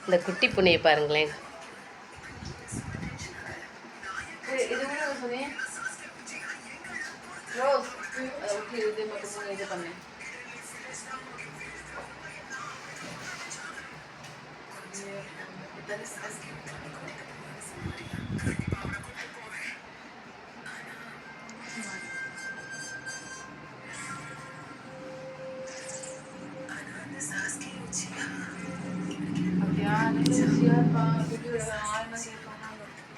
இந்த குட்டி பூனையை பாருங்களேன்.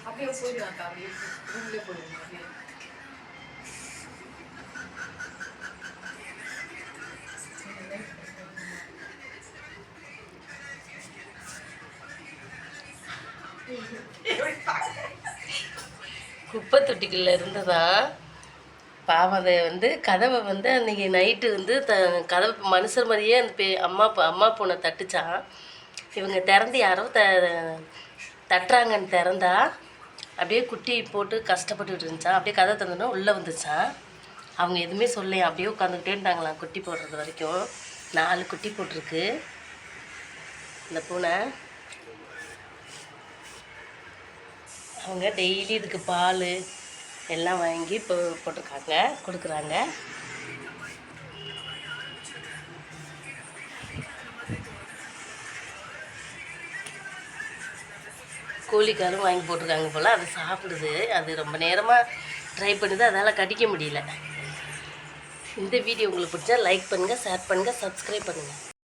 அப்படியே போயிடுவாங்க, அப்படியே ரூம்லேயே போயிடுவாங்க. குப்பை தொட்டிக்குள்ளே இருந்ததா பாவம். அதை கதவை அன்றைக்கி நைட்டு கதவை மனுஷர் மாதிரியே அந்த அம்மா பூனை தட்டுச்சான். இவங்க திறந்து யாரோ தட்டுறாங்கன்னு திறந்தா அப்படியே குட்டி போட்டு கஷ்டப்பட்டுட்டு இருந்துச்சான். அப்படியே கதை தந்தோன்னா உள்ளே வந்துச்சான். அவங்க எதுவுமே சொல்லையா, அப்படியே உட்காந்துக்கிட்டே இருந்தாங்களாம் குட்டி போடுறது வரைக்கும். 4 குட்டி போட்டிருக்கு இந்த பூனை. அவங்க டெய்லி இதுக்கு பால் எல்லாம் வாங்கி போட்டிருக்காங்க, கொடுக்குறாங்க. கோழிக்காரும் வாங்கி போட்டிருக்காங்க போல். அது சாப்பிடுது. அது ரொம்ப நேரமாக ட்ரை பண்ணுது, அதால் கடிக்க முடியல. இந்த வீடியோ உங்களுக்கு பிடிச்சா லைக் பண்ணுங்கள், ஷேர் பண்ணுங்கள், சப்ஸ்கிரைப் பண்ணுங்கள்.